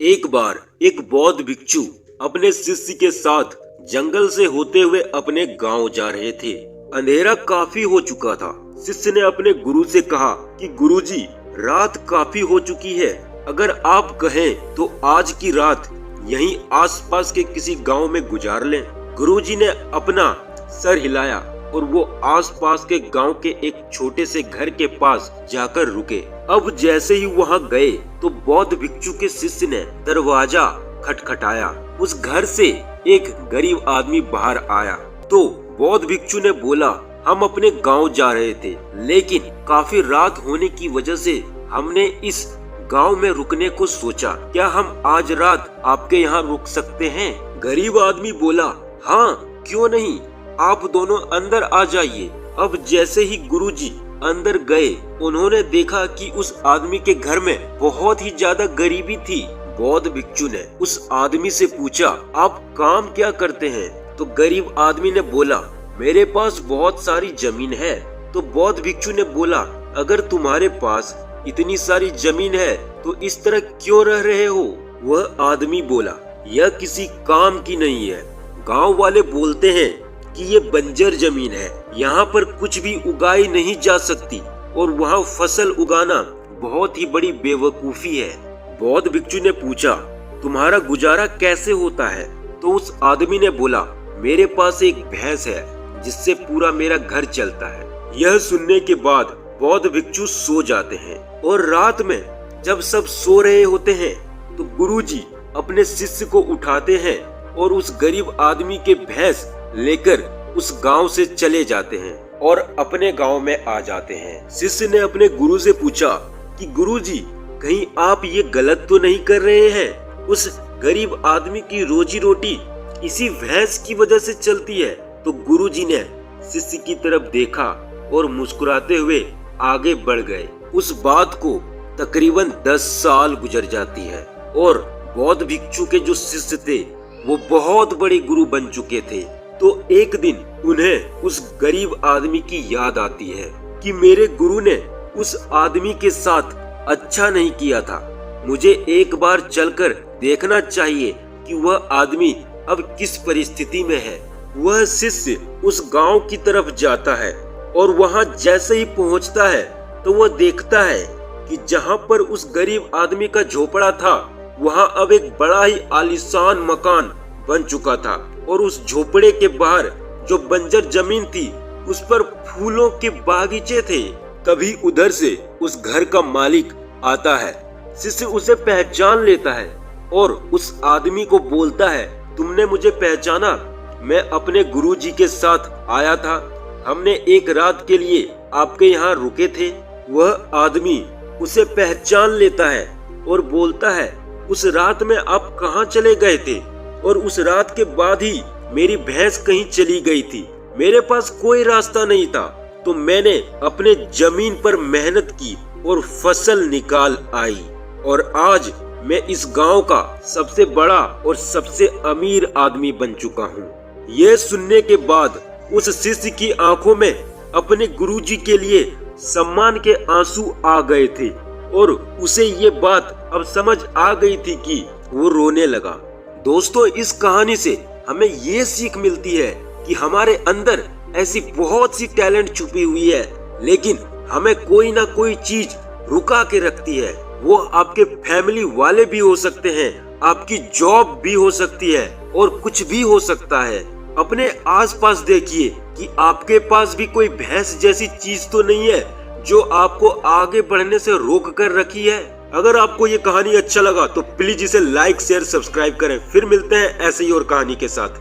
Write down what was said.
एक बार एक बौद्ध भिक्षु अपने शिष्य के साथ जंगल से होते हुए अपने गांव जा रहे थे। अंधेरा काफी हो चुका था। शिष्य ने अपने गुरु से कहा कि गुरुजी, रात काफी हो चुकी है, अगर आप कहें तो आज की रात यहीं आसपास के किसी गांव में गुजार लें। गुरुजी ने अपना सर हिलाया और वो आसपास के गांव के एक छोटे से घर के पास जाकर रुके। अब जैसे ही वहां गए तो बौद्ध भिक्षु के शिष्य ने दरवाजा खटखटाया। उस घर से एक गरीब आदमी बाहर आया तो बौद्ध भिक्षु ने बोला, हम अपने गांव जा रहे थे, लेकिन काफी रात होने की वजह से हमने इस गांव में रुकने को सोचा। क्या हम आज रात आपके यहाँ रुक सकते हैं? गरीब आदमी बोला, हाँ क्यों नहीं, आप दोनों अंदर आ जाइए। अब जैसे ही गुरुजी अंदर गए, उन्होंने देखा कि उस आदमी के घर में बहुत ही ज्यादा गरीबी थी। बौद्ध भिक्षु ने उस आदमी से पूछा, आप काम क्या करते हैं? तो गरीब आदमी ने बोला, मेरे पास बहुत सारी जमीन है। तो बौद्ध भिक्षु ने बोला, अगर तुम्हारे पास इतनी सारी जमीन है तो इस तरह क्यों रह रहे हो? वह आदमी बोला, यह किसी काम की नहीं है। गांव वाले बोलते हैं कि ये बंजर जमीन है, यहाँ पर कुछ भी उगाई नहीं जा सकती और वहाँ फसल उगाना बहुत ही बड़ी बेवकूफी है। बौद्ध भिक्षु ने पूछा, तुम्हारा गुजारा कैसे होता है? तो उस आदमी ने बोला, मेरे पास एक भैंस है जिससे पूरा मेरा घर चलता है। यह सुनने के बाद बौद्ध भिक्षु सो जाते हैं और रात में जब सब सो रहे होते हैं तो गुरुजी अपने शिष्य को उठाते हैं और उस गरीब आदमी के भैंस लेकर उस गांव से चले जाते हैं और अपने गांव में आ जाते हैं। शिष्य ने अपने गुरु से पूछा कि गुरुजी, कहीं आप ये गलत तो नहीं कर रहे हैं? उस गरीब आदमी की रोजी रोटी इसी भैंस की वजह से चलती है। तो गुरुजी ने शिष्य की तरफ देखा और मुस्कुराते हुए आगे बढ़ गए। उस बात को तकरीबन 10 साल गुजर जाती है और बौद्ध भिक्षु के जो शिष्य थे वो बहुत बड़े गुरु बन चुके थे। तो एक दिन उन्हें उस गरीब आदमी की याद आती है कि मेरे गुरु ने उस आदमी के साथ अच्छा नहीं किया था, मुझे एक बार चलकर देखना चाहिए कि वह आदमी अब किस परिस्थिति में है। वह शिष्य उस गांव की तरफ जाता है और वहां जैसे ही पहुंचता है तो वह देखता है कि जहां पर उस गरीब आदमी का झोपड़ा था वहां अब एक बड़ा ही आलीशान मकान बन चुका था और उस झोपड़े के बाहर जो बंजर जमीन थी उस पर फूलों के बागीचे थे। तभी उधर से उस घर का मालिक आता है। शिष्य उसे पहचान लेता है और उस आदमी को बोलता है, तुमने मुझे पहचाना? मैं अपने गुरुजी के साथ आया था, हमने एक रात के लिए आपके यहाँ रुके थे। वह आदमी उसे पहचान लेता है और बोलता है, उस रात में आप कहाँ चले गए थे? और उस रात के बाद ही मेरी भैंस कहीं चली गई थी, मेरे पास कोई रास्ता नहीं था, तो मैंने अपने जमीन पर मेहनत की और फसल निकाल आई और आज मैं इस गांव का सबसे बड़ा और सबसे अमीर आदमी बन चुका हूँ। यह सुनने के बाद उस शिष्य की आंखों में अपने गुरुजी के लिए सम्मान के आंसू आ गए थे और उसे ये बात अब समझ आ गई थी कि वो रोने लगा। दोस्तों, इस कहानी से हमें ये सीख मिलती है कि हमारे अंदर ऐसी बहुत सी टैलेंट छुपी हुई है, लेकिन हमें कोई ना कोई चीज रुका के रखती है। वो आपके फैमिली वाले भी हो सकते हैं, आपकी जॉब भी हो सकती है और कुछ भी हो सकता है। अपने आसपास देखिए कि आपके पास भी कोई भैंस जैसी चीज तो नहीं है जो आपको आगे बढ़ने से रोक कर रखी है। अगर आपको ये कहानी अच्छा लगा तो प्लीज इसे लाइक, शेयर, सब्सक्राइब करें। फिर मिलते हैं ऐसे ही और कहानी के साथ।